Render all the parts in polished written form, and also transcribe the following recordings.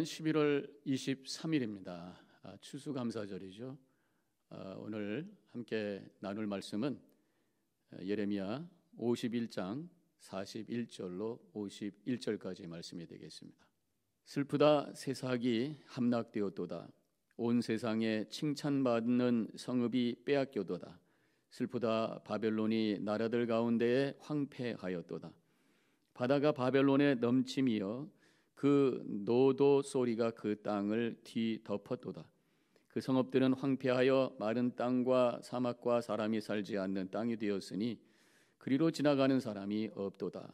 오늘은 11월 23일입니다. 추수감사절이죠. 오늘 함께 나눌 말씀은 예레미야 51장 41절로 51절까지의 말씀이 되겠습니다. 슬프다 새싹이 함락되었도다. 온 세상에 칭찬받는 성읍이 빼앗겨도다. 슬프다 바벨론이 나라들 가운데에 황폐하였도다. 바다가 바벨론의 넘침이여 그 노도 소리가 그 땅을 뒤덮었도다. 그 성읍들은 황폐하여 마른 땅과 사막과 사람이 살지 않는 땅이 되었으니 그리로 지나가는 사람이 없도다.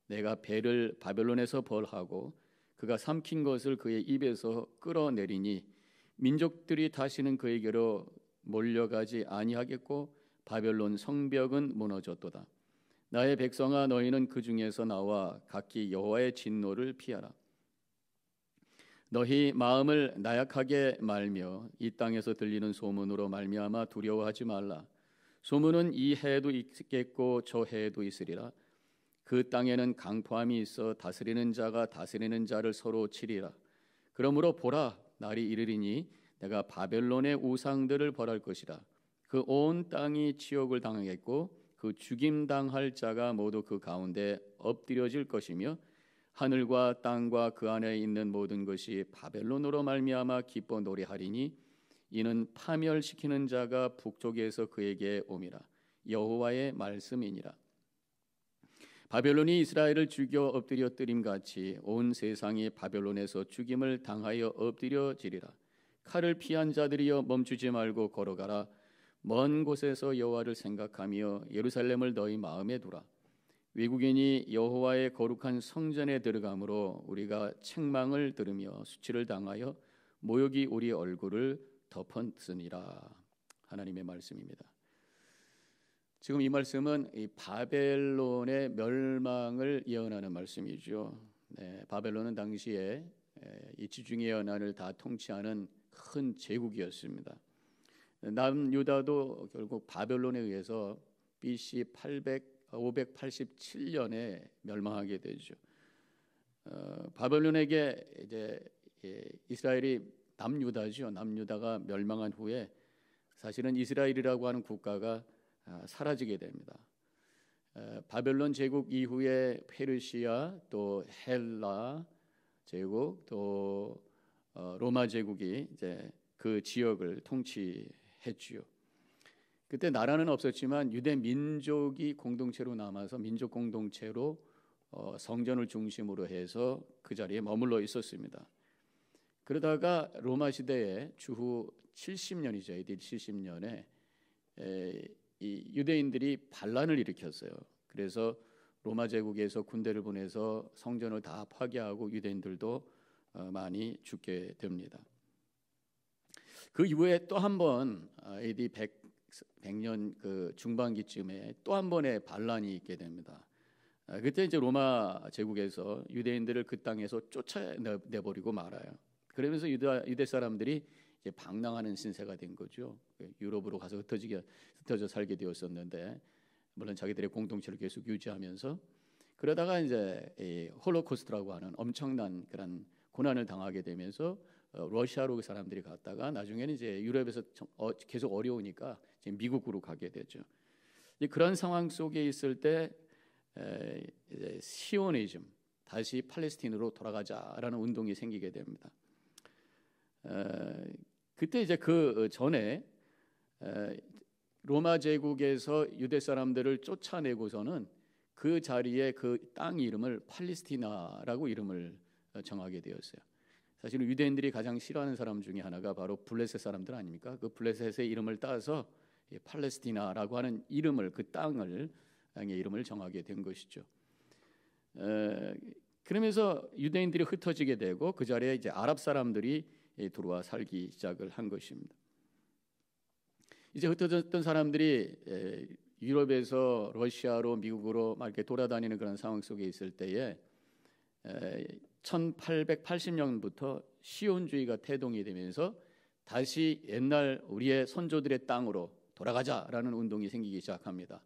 내가 배를 바벨론에서 벌하고 그가 삼킨 것을 그의 입에서 끌어내리니 민족들이 다시는 그에게로 몰려가지 아니하겠고 바벨론 성벽은 무너졌도다. 나의 백성아, 너희는 그 중에서 나와 각기 여호와의 진노를 피하라. 너희 마음을 나약하게 말며 이 땅에서 들리는 소문으로 말미암아 두려워하지 말라. 소문은 이 해에도 있겠고 저 해에도 있으리라. 그 땅에는 강포함이 있어 다스리는 자가 다스리는 자를 서로 치리라. 그러므로 보라, 날이 이르리니 내가 바벨론의 우상들을 벌할 것이라. 그 온 땅이 치욕을 당하겠고 그 죽임당할 자가 모두 그 가운데 엎드려질 것이며 하늘과 땅과 그 안에 있는 모든 것이 바벨론으로 말미암아 기뻐 노래하리니 이는 파멸시키는 자가 북쪽에서 그에게 옴이라. 여호와의 말씀이니라. 바벨론이 이스라엘을 죽여 엎드려뜨림같이 온 세상이 바벨론에서 죽임을 당하여 엎드려지리라. 칼을 피한 자들이여 멈추지 말고 걸어가라. 먼 곳에서 여호와를 생각하며 예루살렘을 너희 마음에 두라. 외국인이 여호와의 거룩한 성전에 들어가므로 우리가 책망을 들으며 수치를 당하여 모욕이 우리 얼굴을 덮었으니라. 하나님의 말씀입니다. 지금 이 말씀은 이 바벨론의 멸망을 예언하는 말씀이죠. 바벨론은 당시에 이 지중해 연안을 다 통치하는 큰 제국이었습니다. 남유다도 결국 바벨론에 의해서 BC 587년에 멸망하게 되죠. 바벨론에게 이제 이스라엘이 남유다죠. 남유다가 멸망한 후에 사실은 이스라엘이라고 하는 국가가 사라지게 됩니다. 바벨론 제국 이후에 페르시아, 또 헬라 제국, 또 로마 제국이 이제 그 지역을 통치했지요. 그때 나라는 없었지만 유대 민족이 공동체로 남아서 민족 공동체로 성전을 중심으로 해서 그 자리에 머물러 있었습니다. 그러다가 로마 시대에 주후 70년이죠. AD 70년에 이 유대인들이 반란을 일으켰어요. 그래서 로마 제국에서 군대를 보내서 성전을 다 파괴하고 유대인들도 많이 죽게 됩니다. 그 이후에 또 한 번 AD 100년 그 중반기쯤에 또 한 번의 반란이 있게 됩니다. 그때 이제 로마 제국에서 유대인들을 그 땅에서 쫓아내버리고 말아요. 그러면서 유대 사람들이 이제 방랑하는 신세가 된 거죠. 유럽으로 가서 흩어져 살게 되었었는데, 물론 자기들의 공동체를 계속 유지하면서 그러다가 이제 이 홀로코스트라고 하는 엄청난 그런 고난을 당하게 되면서 러시아로 그 사람들이 갔다가 나중에는 이제 유럽에서 계속 어려우니까 이제 미국으로 가게 되죠. 그런 상황 속에 있을 때 이제 시오니즘, 다시 팔레스틴으로 돌아가자라는 운동이 생기게 됩니다. 그때 이제 그 전에 로마 제국에서 유대 사람들을 쫓아내고서는 그 자리에 그 땅 이름을 팔레스티나라고 이름을 정하게 되었어요. 사실은 유대인들이 가장 싫어하는 사람 중에 하나가 바로 블레셋 사람들 아닙니까? 그 블레셋의 이름을 따서 팔레스티나라고 하는 이름을, 그 땅의 이름을 정하게 된 것이죠. 그러면서 유대인들이 흩어지게 되고 그 자리에 이제 아랍 사람들이 들어와 살기 시작을 한 것입니다. 이제 흩어졌던 사람들이 유럽에서 러시아로 미국으로 막 이렇게 돌아다니는 그런 상황 속에 있을 때에 1880년부터 시온주의가 태동이 되면서 다시 옛날 우리의 선조들의 땅으로 돌아가자라는 운동이 생기기 시작합니다.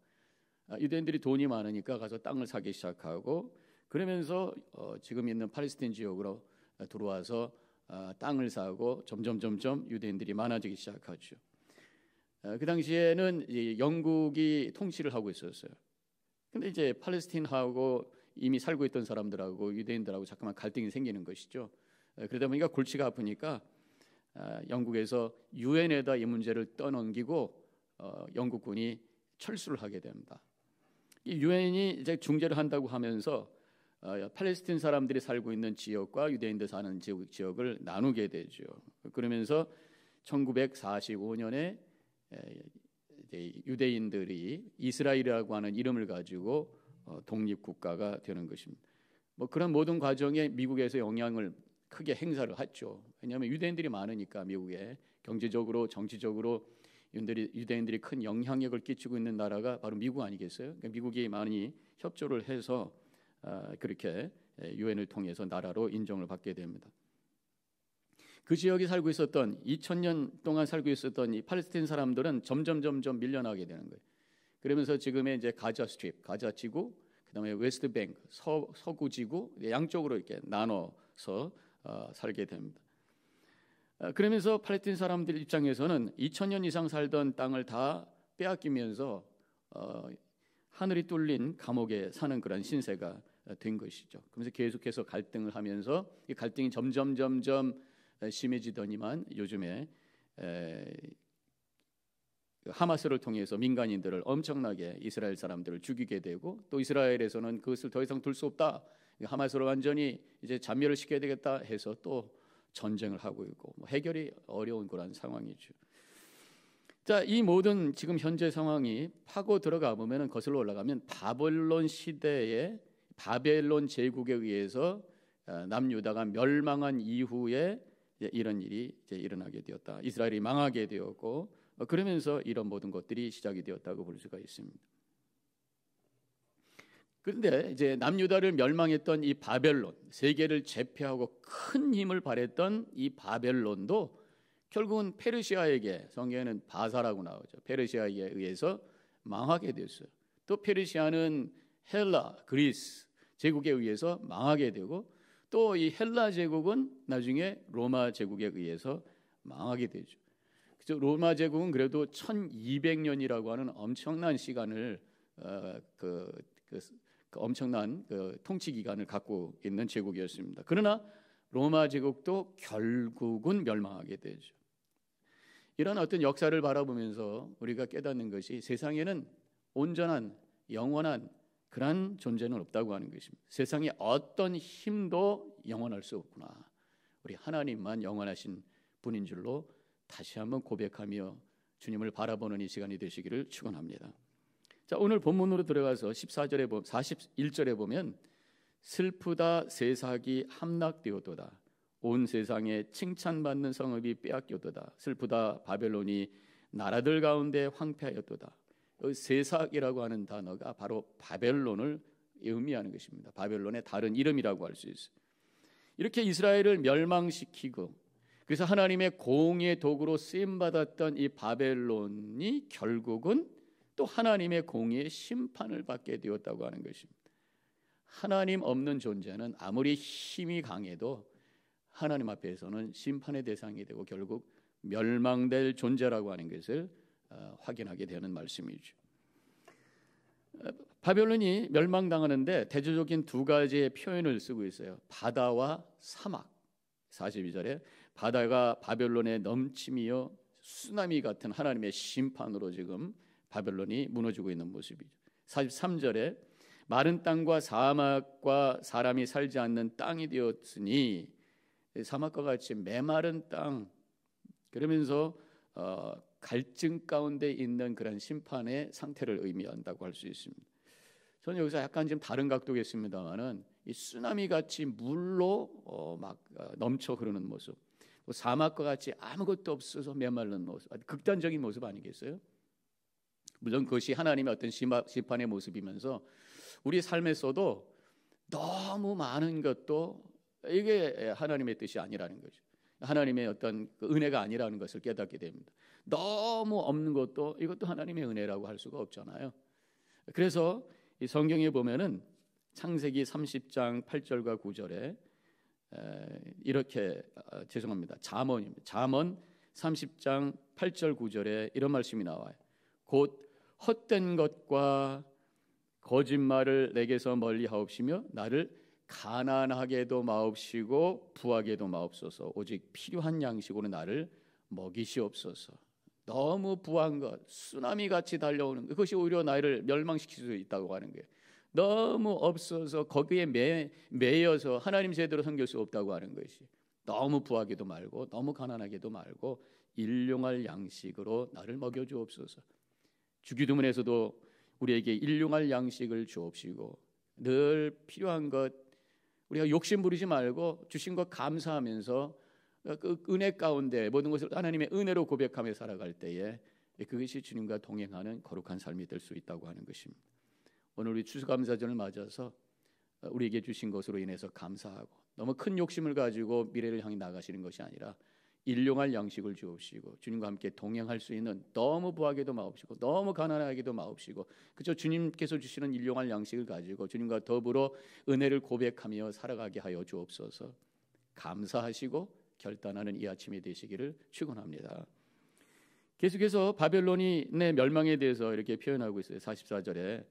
유대인들이 돈이 많으니까 가서 땅을 사기 시작하고, 그러면서 지금 있는 팔레스틴 지역으로 들어와서 땅을 사고 점점 유대인들이 많아지기 시작하죠. 그 당시에는 영국이 통치를 하고 있었어요. 근데 이제 팔레스틴하고 이미 살고 있던 사람들하고 유대인들하고 잠깐만 갈등이 생기는 것이죠. 그러다 보니까 골치가 아프니까 영국에서 유엔에다 이 문제를 떠넘기고 영국군이 철수를 하게 됩니다. 이 유엔이 이제 중재를 한다고 하면서 팔레스틴 사람들이 살고 있는 지역과 유대인들 사는 지역을 나누게 되죠. 그러면서 1945년에 유대인들이 이스라엘이라고 하는 이름을 가지고 독립국가가 되는 것입니다. 뭐 그런 모든 과정에 미국에서 영향을 크게 행사를 했죠. 왜냐하면 유대인들이 많으니까 미국에 경제적으로 정치적으로 유대인들이 큰 영향력을 끼치고 있는 나라가 바로 미국 아니겠어요? 그러니까 미국이 많이 협조를 해서 그렇게 유엔을 통해서 나라로 인정을 받게 됩니다. 그 지역에 살고 있었던 2000년 동안 살고 있었던 이 팔레스틴 사람들은 점점 밀려나게 되는 거예요. 그러면서 지금의 이제 가자 스트립, 가자 지구, 그다음에 웨스트 뱅크, 서구 지구 양쪽으로 이렇게 나눠서 살게 됩니다. 그러면서 팔레스틴 사람들 입장에서는 2000년 이상 살던 땅을 다 빼앗기면서 하늘이 뚫린 감옥에 사는 그런 신세가 된 것이죠. 그러면서 계속해서 갈등을 하면서 이 갈등이 점점 심해지더니만 요즘에 하마스를 통해서 민간인들을 엄청나게 이스라엘 사람들을 죽이게 되고 또 이스라엘에서는 그것을 더 이상 둘 수 없다. 하마스를 완전히 이제 잔멸을 시켜야 되겠다 해서 또 전쟁을 하고 있고 해결이 어려운 그런 상황이죠. 자, 이 모든 지금 현재 상황이 파고 들어가 보면은 거슬러 올라가면 바벨론 시대에 바벨론 제국에 의해서 남유다가 멸망한 이후에 이런 일이 이제 일어나게 되었다. 이스라엘이 망하게 되었고 그러면서 이런 모든 것들이 시작이 되었다고 볼 수가 있습니다. 그런데 이제 남유다를 멸망했던 이 바벨론, 세계를 제패하고 큰 힘을 발했던 이 바벨론도 결국은 페르시아에게, 성경에는 바사라고 나오죠. 페르시아에 의해서 망하게 됐어요. 또 페르시아는 헬라, 그리스 제국에 의해서 망하게 되고 또 이 헬라 제국은 나중에 로마 제국에 의해서 망하게 되죠. 그래서 로마 제국은 그래도 1200년이라고 하는 엄청난 시간을 그 엄청난 그 통치 기간을 갖고 있는 제국이었습니다. 그러나 로마 제국도 결국은 멸망하게 되죠. 이런 어떤 역사를 바라보면서 우리가 깨닫는 것이 세상에는 온전한 영원한 그런 존재는 없다고 하는 것입니다. 세상에 어떤 힘도 영원할 수 없구나. 우리 하나님만 영원하신 분인 줄로 다시 한번 고백하며 주님을 바라보는 이 시간이 되시기를 축원합니다. 자, 오늘 본문으로 들어가서 14절에 41절에 보면 슬프다 세상이 함락되었도다. 온 세상에 칭찬받는 성읍이 빼앗겼도다. 슬프다 바벨론이 나라들 가운데 황폐하였도다. 세삭이라고 하는 단어가 바로 바벨론을 의미하는 것입니다. 바벨론의 다른 이름이라고 할 수 있어요. 이렇게 이스라엘을 멸망시키고 그래서 하나님의 공의의 도구로 쓰임받았던 이 바벨론이 결국은 또 하나님의 공의의 심판을 받게 되었다고 하는 것입니다. 하나님 없는 존재는 아무리 힘이 강해도 하나님 앞에서는 심판의 대상이 되고 결국 멸망될 존재라고 하는 것을 확인하게 되는 말씀이죠. 바벨론이 멸망당하는데 대조적인 두 가지의 표현을 쓰고 있어요. 바다와 사막. 42절에 바다가 바벨론의 넘침이요 쓰나미 같은 하나님의 심판으로 지금 바벨론이 무너지고 있는 모습이죠. 43절에 마른 땅과 사막과 사람이 살지 않는 땅이 되었으니 사막과 같이 메마른 땅 그러면서 갈증 가운데 있는 그런 심판의 상태를 의미한다고 할 수 있습니다. 저는 여기서 약간 좀 다른 각도겠습니다만은 이 쓰나미 같이 물로 막 넘쳐 흐르는 모습, 사막과 같이 아무것도 없어서 메마른 모습, 극단적인 모습 아니겠어요? 물론 그것이 하나님의 어떤 심판의 모습이면서 우리 삶에서도 너무 많은 것도 이게 하나님의 뜻이 아니라는 거죠. 하나님의 어떤 은혜가 아니라는 것을 깨닫게 됩니다. 너무 없는 것도 이것도 하나님의 은혜라고 할 수가 없잖아요. 그래서 이 성경에 보면은 창세기 30장 8절과 9절에 이렇게 죄송합니다. 잠언입니다. 잠언 30장 8절 9절에 이런 말씀이 나와요. 곧 헛된 것과 거짓말을 내게서 멀리하옵시며 나를 가난하게도 마옵시고 부하게도 마옵소서. 오직 필요한 양식으로 나를 먹이시옵소서. 너무 부한 것, 쓰나미 같이 달려오는 그것이 오히려 나를 멸망시킬 수 있다고 하는 거예요. 너무 없어서 거기에 매여서 하나님 제대로 섬길 수 없다고 하는 것이, 너무 부하게도 말고 너무 가난하게도 말고 일용할 양식으로 나를 먹여주옵소서. 주기도문에서도 우리에게 일용할 양식을 주옵시고 늘 필요한 것, 우리가 욕심 부리지 말고 주신 것 감사하면서 그 은혜 가운데 모든 것을 하나님의 은혜로 고백하며 살아갈 때에 그것이 주님과 동행하는 거룩한 삶이 될 수 있다고 하는 것입니다. 오늘 우리 추수감사절을 맞아서 우리에게 주신 것으로 인해서 감사하고 너무 큰 욕심을 가지고 미래를 향해 나가시는 것이 아니라 일용할 양식을 주옵시고 주님과 함께 동행할 수 있는, 너무 부하게도 마옵시고 너무 가난하게도 마옵시고 그저 주님께서 주시는 일용할 양식을 가지고 주님과 더불어 은혜를 고백하며 살아가게 하여 주옵소서. 감사하시고 결단하는 이 아침이 되시기를 축원합니다. 계속해서 바벨론이 내 멸망에 대해서 이렇게 표현하고 있어요. 44절에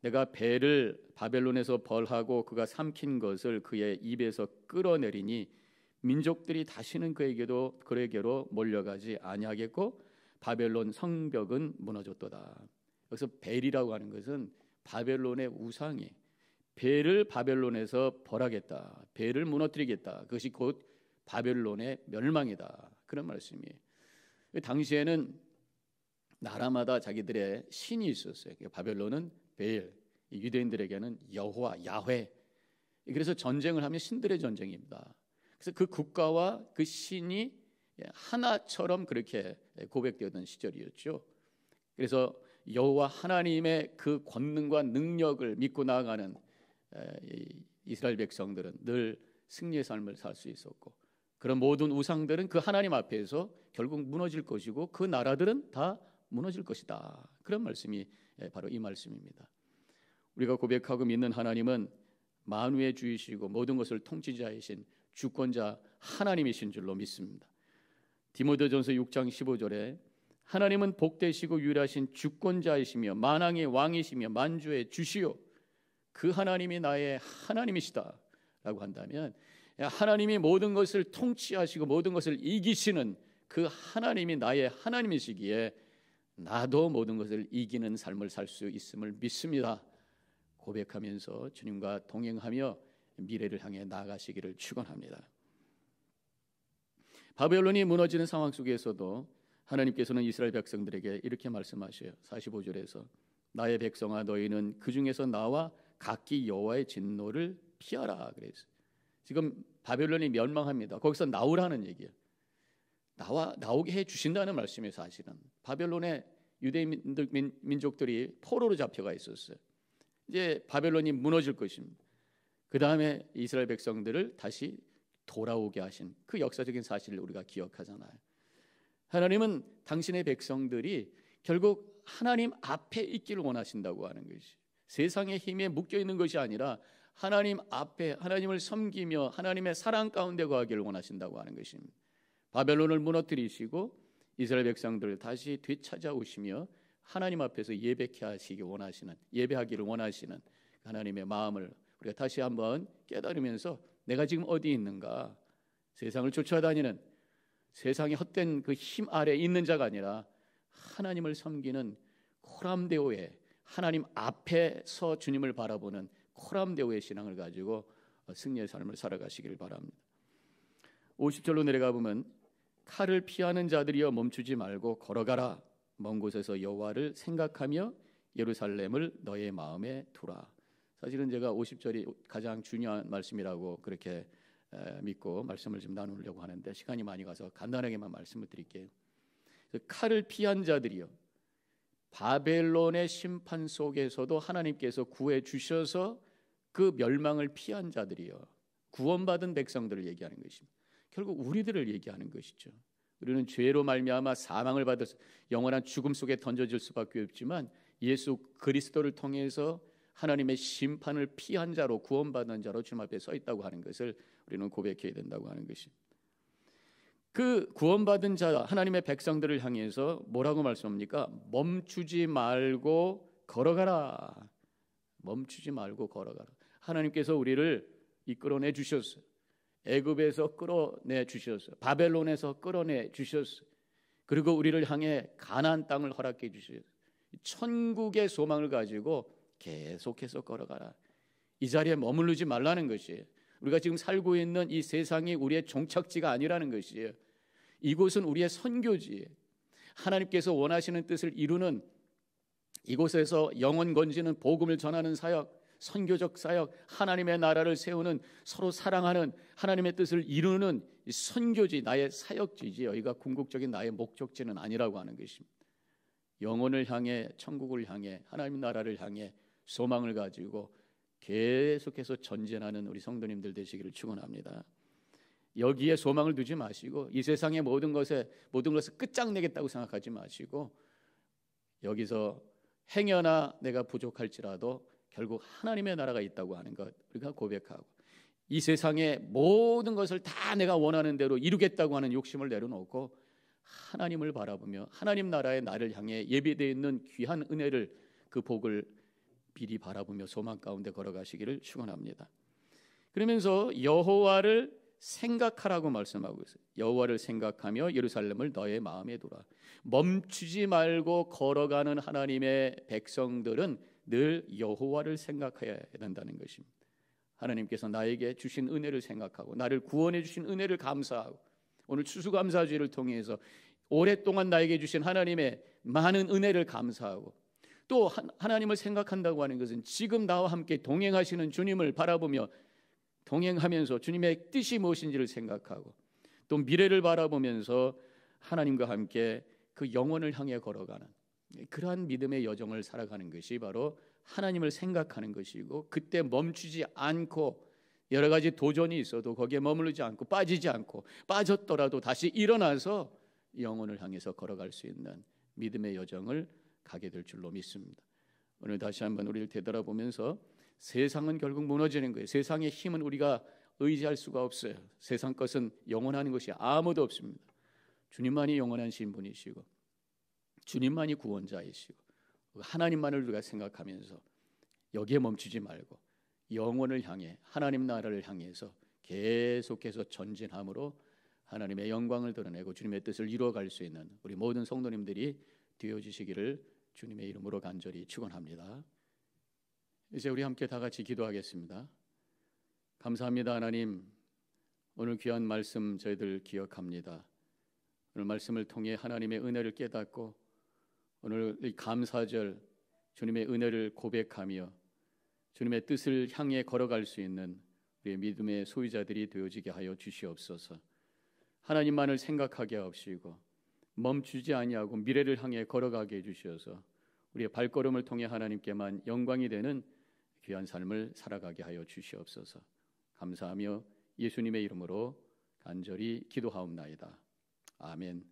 내가 배를 바벨론에서 벌하고 그가 삼킨 것을 그의 입에서 끌어내리니 민족들이 다시는 그에게로 몰려가지 아니하겠고 바벨론 성벽은 무너졌도다. 여기서 벨이라고 하는 것은 바벨론의 우상이, 벨을 바벨론에서 벌하겠다, 벨을 무너뜨리겠다, 그것이 곧 바벨론의 멸망이다, 그런 말씀이에요. 당시에는 나라마다 자기들의 신이 있었어요. 바벨론은 벨, 유대인들에게는 여호와, 야훼. 그래서 전쟁을 하면 신들의 전쟁입니다. 그래서 그 국가와 그 신이 하나처럼 그렇게 고백되었던 시절이었죠. 그래서 여호와 하나님의 그 권능과 능력을 믿고 나아가는 이스라엘 백성들은 늘 승리의 삶을 살 수 있었고, 그런 모든 우상들은 그 하나님 앞에서 결국 무너질 것이고 그 나라들은 다 무너질 것이다. 그런 말씀이 바로 이 말씀입니다. 우리가 고백하고 믿는 하나님은 만유의 주이시고 모든 것을 통치자이신 주권자 하나님이신 줄로 믿습니다. 디모데전서 6장 15절에 하나님은 복되시고 유일하신 주권자이시며 만왕의 왕이시며 만주의 주시요 그 하나님이 나의 하나님이시다 라고 한다면, 하나님이 모든 것을 통치하시고 모든 것을 이기시는 그 하나님이 나의 하나님이시기에 나도 모든 것을 이기는 삶을 살 수 있음을 믿습니다. 고백하면서 주님과 동행하며 미래를 향해 나아가시기를 축원합니다. 바벨론이 무너지는 상황 속에서도 하나님께서는 이스라엘 백성들에게 이렇게 말씀하셔요. 45절에서 나의 백성아 너희는 그 중에서 나와 각기 여호와의 진노를 피하라 그랬어요. 지금 바벨론이 멸망합니다. 거기서 나오라는 얘기예요. 나오게 해 주신다는 말씀이에요. 사실은 바벨론의 유대인 민족들이 포로로 잡혀가 있었어요. 이제 바벨론이 무너질 것입니다. 그 다음에 이스라엘 백성들을 다시 돌아오게 하신 그 역사적인 사실을 우리가 기억하잖아요. 하나님은 당신의 백성들이 결국 하나님 앞에 있기를 원하신다고 하는 것이, 세상의 힘에 묶여 있는 것이 아니라 하나님 앞에 하나님을 섬기며 하나님의 사랑 가운데 거하기를 원하신다고 하는 것입니다. 바벨론을 무너뜨리시고 이스라엘 백성들을 다시 되찾아오시며 하나님 앞에서 예배하기를 원하시는 하나님의 마음을 우리가 다시 한번 깨달으면서 내가 지금 어디 있는가, 세상을 쫓아다니는 세상의 헛된 그 힘 아래 있는 자가 아니라 하나님을 섬기는 코람데오의 하나님 앞에서 주님을 바라보는 코람데오의 신앙을 가지고 승리의 삶을 살아가시기를 바랍니다. 50절로 내려가 보면 칼을 피하는 자들이여 멈추지 말고 걸어가라. 먼 곳에서 여호와를 생각하며 예루살렘을 너의 마음에 두라. 사실은 제가 50절이 가장 중요한 말씀이라고 그렇게 믿고 말씀을 좀 나누려고 하는데 시간이 많이 가서 간단하게만 말씀을 드릴게요. 칼을 피한 자들이요, 바벨론의 심판 속에서도 하나님께서 구해 주셔서 그 멸망을 피한 자들이요, 구원받은 백성들을 얘기하는 것입니다. 결국 우리들을 얘기하는 것이죠. 우리는 죄로 말미암아 사망을 받아서 영원한 죽음 속에 던져질 수밖에 없지만 예수 그리스도를 통해서 하나님의 심판을 피한 자로, 구원받은 자로 주님 앞에 서 있다고 하는 것을 우리는 고백해야 된다고 하는 것입니다. 그 구원받은 자 하나님의 백성들을 향해서 뭐라고 말씀합니까? 멈추지 말고 걸어가라. 멈추지 말고 걸어가라. 하나님께서 우리를 이끌어내 주셨어요. 애굽에서 끌어내 주셨어요. 바벨론에서 끌어내 주셨어요. 그리고 우리를 향해 가나안 땅을 허락해 주셨어요. 천국의 소망을 가지고 계속해서 걸어가라. 이 자리에 머무르지 말라는 것이에요. 우리가 지금 살고 있는 이 세상이 우리의 종착지가 아니라는 것이에요. 이곳은 우리의 선교지예요. 하나님께서 원하시는 뜻을 이루는 이곳에서 영혼 건지는 복음을 전하는 사역, 선교적 사역, 하나님의 나라를 세우는, 서로 사랑하는 하나님의 뜻을 이루는 선교지, 나의 사역지지, 여기가 궁극적인 나의 목적지는 아니라고 하는 것입니다. 영혼을 향해, 천국을 향해, 하나님 나라를 향해 소망을 가지고 계속해서 전진하는 우리 성도님들 되시기를 축원합니다. 여기에 소망을 두지 마시고 이 세상의 모든 것을 끝장내겠다고 생각하지 마시고 여기서 행여나 내가 부족할지라도 결국 하나님의 나라가 있다고 하는 것 우리가 고백하고, 이 세상의 모든 것을 다 내가 원하는 대로 이루겠다고 하는 욕심을 내려놓고 하나님을 바라보며 하나님 나라의 나를 향해 예비되어 있는 귀한 은혜를, 그 복을 미리 바라보며 소망 가운데 걸어가시기를 축원합니다. 그러면서 여호와를 생각하라고 말씀하고 있어요. 여호와를 생각하며 예루살렘을 너의 마음에 두라. 멈추지 말고 걸어가는 하나님의 백성들은 늘 여호와를 생각해야 된다는 것입니다. 하나님께서 나에게 주신 은혜를 생각하고 나를 구원해 주신 은혜를 감사하고, 오늘 추수감사주의를 통해서 오랫동안 나에게 주신 하나님의 많은 은혜를 감사하고, 또 하나님을 생각한다고 하는 것은 지금 나와 함께 동행하시는 주님을 바라보며 동행하면서 주님의 뜻이 무엇인지를 생각하고, 또 미래를 바라보면서 하나님과 함께 그 영혼을 향해 걸어가는 그러한 믿음의 여정을 살아가는 것이 바로 하나님을 생각하는 것이고, 그때 멈추지 않고 여러 가지 도전이 있어도 거기에 머무르지 않고 빠지지 않고, 빠졌더라도 다시 일어나서 영혼을 향해서 걸어갈 수 있는 믿음의 여정을 가게 될 줄로 믿습니다. 오늘 다시 한번 우리를 되돌아보면서 세상은 결국 무너지는 거예요. 세상의 힘은 우리가 의지할 수가 없어요. 세상 것은 영원한 것이 아무도 없습니다. 주님만이 영원한 신분이시고 주님만이 구원자이시고 하나님만을 우리가 생각하면서 여기에 멈추지 말고 영혼을 향해 하나님 나라를 향해서 계속해서 전진함으로 하나님의 영광을 드러내고 주님의 뜻을 이루어갈 수 있는 우리 모든 성도님들이 되어주시기를 주님의 이름으로 간절히 축원합니다. 이제 우리 함께 다 같이 기도하겠습니다. 감사합니다. 하나님, 오늘 귀한 말씀 저희들 기억합니다. 오늘 말씀을 통해 하나님의 은혜를 깨닫고 오늘 이 감사절 주님의 은혜를 고백하며 주님의 뜻을 향해 걸어갈 수 있는 우리의 믿음의 소유자들이 되어지게 하여 주시옵소서. 하나님만을 생각하게 하옵시고 멈추지 아니하고 미래를 향해 걸어가게 해주셔서 우리의 발걸음을 통해 하나님께만 영광이 되는 귀한 삶을 살아가게 하여 주시옵소서. 감사하며 예수님의 이름으로 간절히 기도하옵나이다. 아멘.